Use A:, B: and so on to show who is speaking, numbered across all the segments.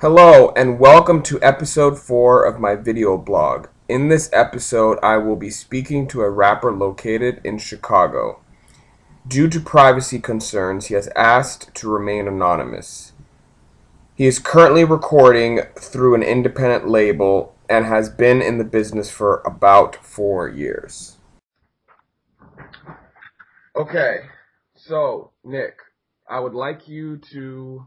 A: Hello and welcome to episode 4 of my video blog. In this episode, I will be speaking to a rapper located in Chicago. Due to privacy concerns, he has asked to remain anonymous. He is currently recording through an independent label and has been in the business for about 4 years. Okay, so Nick, I would like you to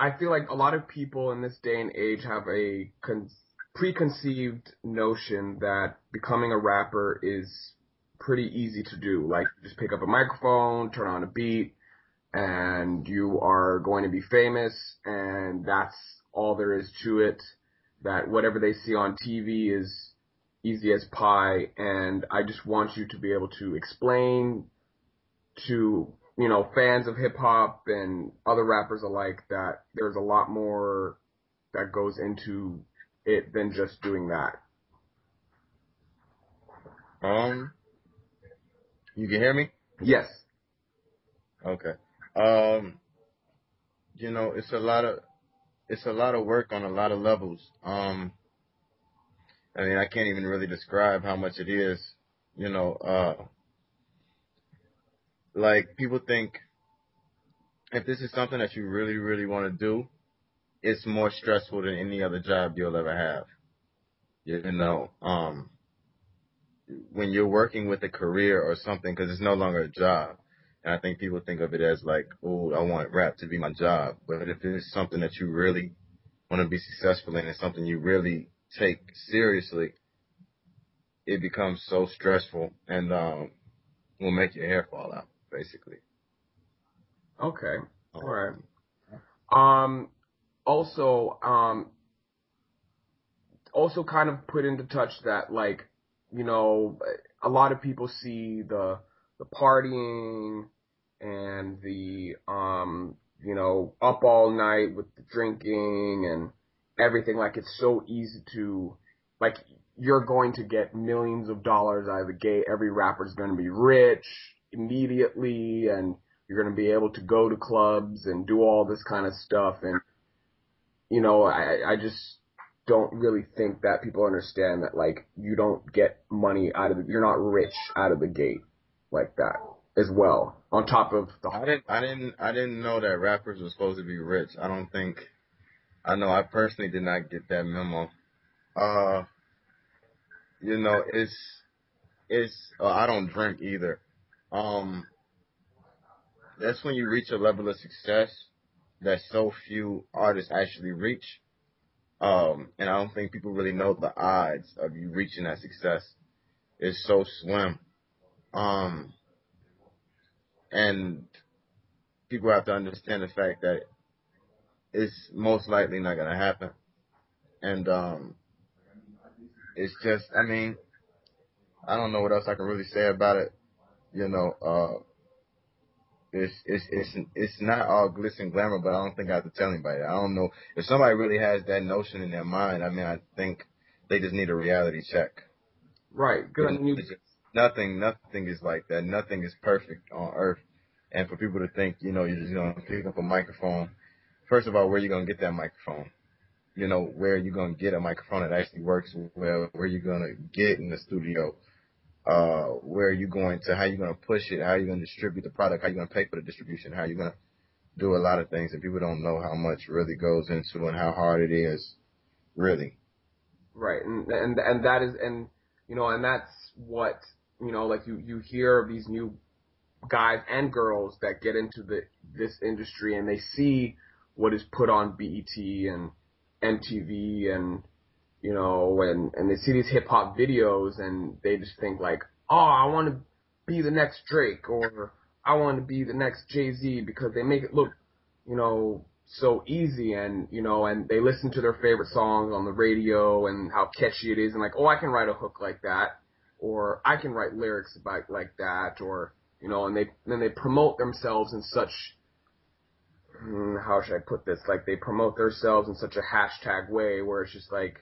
A: I feel like a lot of people in this day and age have a preconceived notion that becoming a rapper is pretty easy to do. Like, just pick up a microphone, turn on a beat, and you are going to be famous, and that's all there is to it. That whatever they see on TV is easy as pie, and I just want you to be able to explain to fans of hip hop and other rappers alike that there's a lot more that goes into it than just doing that.
B: Um, you can hear me?
A: Yes.
B: Okay. Um, it's a lot of work on a lot of levels. I mean, I can't even really describe how much it is. You know, like people think if this is something that you really, really want to do, it's more stressful than any other job you'll ever have. You know, when you're working with a career or something, because it's no longer a job. And I think people think of it as like, oh, I want rap to be my job. But if it's something that you really want to be successful in and something you really take seriously, it becomes so stressful and will make your hair fall out, basically.
A: Okay. All right.
B: Um,
A: Um. Also. Also, kind of put into touch that, like, you know, a lot of people see the partying and the up all night with the drinking and everything. Like, it's so easy to, like, you're going to get millions of dollars out of the gate. Every rapper's going to be rich immediately, and you're going to be able to go to clubs and do all this kind of stuff. And I just don't really think that people understand that, like, you don't get money you're not rich out of the gate like that as well. On top of the,
B: I didn't know that rappers were supposed to be rich. I don't think, I know I personally did not get that memo. Uh, I don't drink either. Um, that's when you reach a level of success that so few artists actually reach. And I don't think people really know the odds of you reaching that success. It's so slim. Um, and people have to understand the fact that it's most likely not gonna happen. And it's just, I mean, I don't know what else I can really say about it. You know, it's not all glitz and glamour, but I don't think I have to tell anybody. I don't know if somebody really has that notion in their mind. I mean, I think they just need a reality check.
A: right, because I
B: You know,
A: mean, you,
B: it's just nothing is like that. Nothing is perfect on earth. And for people to think, you're just gonna pick up a microphone. First of all, where you gonna get that microphone? Where you gonna get a microphone that actually works well? Where you gonna get in the studio? Where are you going to? How you gonna push it? How you gonna distribute the product? How you gonna pay for the distribution? How you gonna do a lot of things that people don't know how much really goes into and how hard it is, really.
A: right, and that is, and that's what, like, you hear of these new guys and girls that get into this industry, and they see what is put on BET and MTV, and and they see these hip hop videos, and they just think, like, oh, I want to be the next Drake, or I want to be the next Jay-Z, because they make it look, so easy, and and they listen to their favorite songs on the radio and how catchy it is, and like, oh, I can write a hook like that, or I can write lyrics about like that, or and they promote themselves in such, how should I put this? Like, they promote themselves in such a hashtag way where it's just like,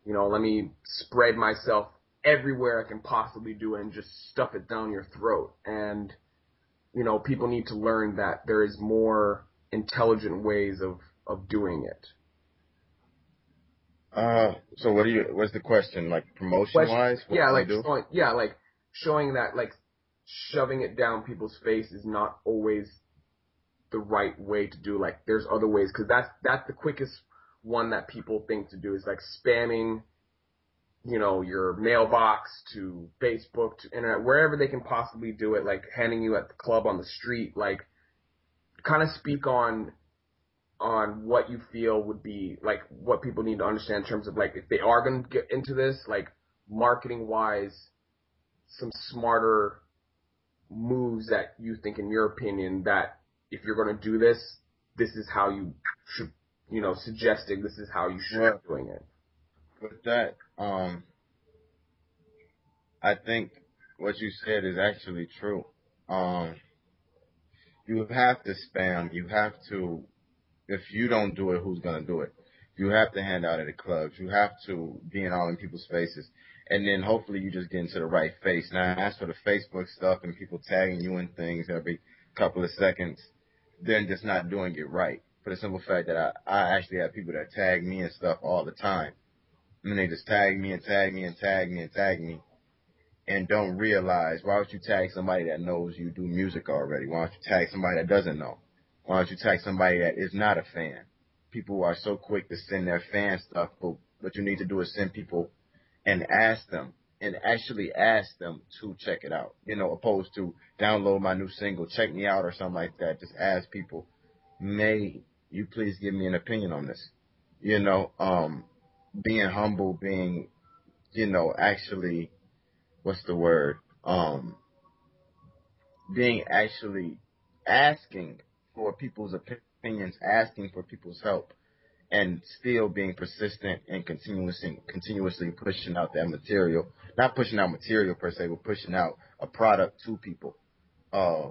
A: let me spread myself everywhere I can possibly do and just stuff it down your throat. And, people need to learn that there is more intelligent ways of doing it.
B: So what's the question? Like promotion
A: Question,
B: wise, what
A: yeah,
B: can you
A: like
B: do?
A: showing that like shoving it down people's face is not always the right way to do. Like there's other ways because that's the quickest one that people think to do is like spamming, your mailbox to Facebook to internet, wherever they can possibly do it, like handing you at the club on the street, like kind of speak on what you feel would be like what people need to understand in terms of like if they are going to get into this, like marketing wise, some smarter moves that you think, in your opinion, that if you're going to do this, this is how you should, suggesting this is how you should
B: Well,
A: be doing it.
B: with that, I think what you said is actually true. Um, you have to spam. You have to. If you don't do it, who's gonna do it? You have to hand out at the clubs. You have to be in all in people's faces, and then hopefully you just get into the right face. Now, as for the Facebook stuff and people tagging you in things every couple of seconds, they're just not doing it right. For the simple fact that I actually have people that tag me and stuff all the time. I mean, they just tag me and tag me and tag me and tag me and don't realize, why would you tag somebody that knows you do music already? Why don't you tag somebody that doesn't know? Why don't you tag somebody that is not a fan? People are so quick to send their fan stuff, but what you need to do is send people and ask them and actually ask them to check it out. Opposed to download my new single, check me out or something like that. Just ask people, may you please give me an opinion on this? Being humble, being, actually, what's the word? Being actually asking for people's opinions, asking for people's help, and still being persistent and continuously pushing out that material. Not pushing out material per se, but pushing out a product to people. Uh,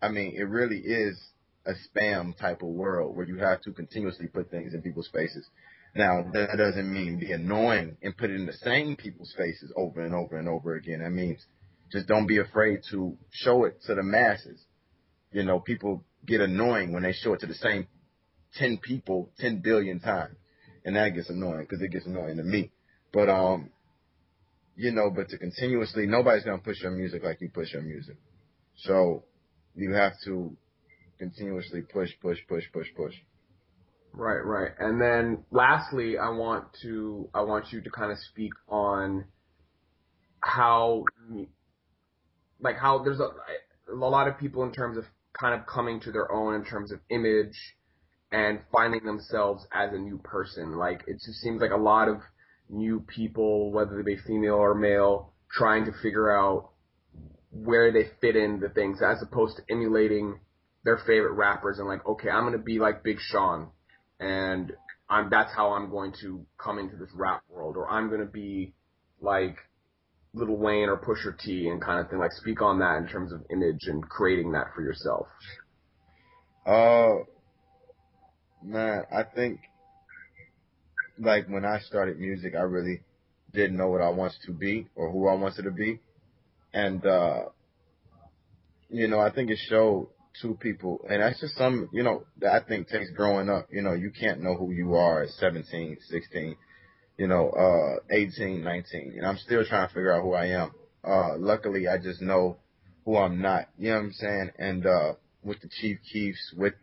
B: I mean, it really is a spam type of world where you have to continuously put things in people's faces. Now, that doesn't mean be annoying and put it in the same people's faces over and over and over again. That means just don't be afraid to show it to the masses. People get annoying when they show it to the same 10 people 10 billion times. And that gets annoying because it gets annoying to me. But, but to continuously, nobody's going to push your music like you push your music. So you have to continuously push, push, push, push, push.
A: Right, right. And then lastly, I want you to kind of speak on how how there's a lot of people in terms of kind of coming to their own in terms of image and finding themselves as a new person. Like it just seems like a lot of new people, whether they be female or male, trying to figure out where they fit in the things as opposed to emulating their favorite rappers and like, okay, I'm gonna be like Big Sean and that's how I'm going to come into this rap world, or I'm gonna be like Lil Wayne or Pusha T and kind of thing. Like speak on that in terms of image and creating that for yourself.
B: Uh, Man, I think like when I started music, I really didn't know what I wanted to be or who I wanted to be. And, I think it showed two people, and that's just that I think takes growing up. You can't know who you are at 17, 16, 18, 19. And I'm still trying to figure out who I am. Luckily, I just know who I'm not. You know what I'm saying? And, with the Chief Keefs, with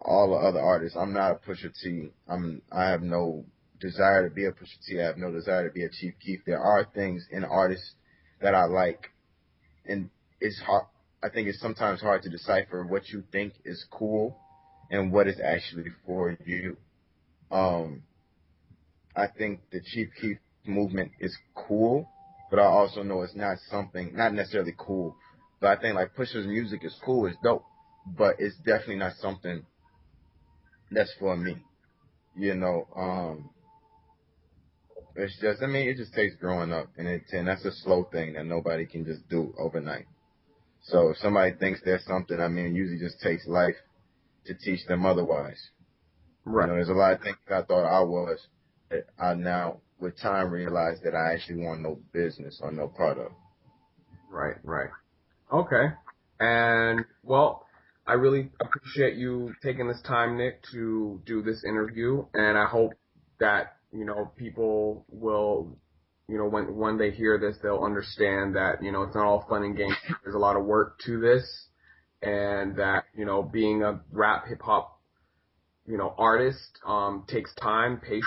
B: all the other artists, I'm not a Pusha T. I have no desire to be a Pusha T. I have no desire to be a Chief Keef. There are things in artists that I like, and it's hard. I think it's sometimes hard to decipher what you think is cool and what is actually for you. Um, I think the Chief Keef movement is cool, but I also know it's not not necessarily cool. But I think like Pusha's music is cool, it's dope, but it's definitely not something that's for me. You know, it's just, I mean, it just takes growing up, and that's a slow thing that nobody can just do overnight. So if somebody thinks there's something, I mean, it usually just takes life to teach them otherwise.
A: Right,
B: There's a lot of things I thought I was that I now, with time, realize that I actually want no business or no product.
A: right, right. Okay. And well, I really appreciate you taking this time, Nick, to do this interview. And I hope that, people will, when they hear this, they'll understand that, it's not all fun and games. There's a lot of work to this, and that, being a rap hip hop, artist, takes time, patience,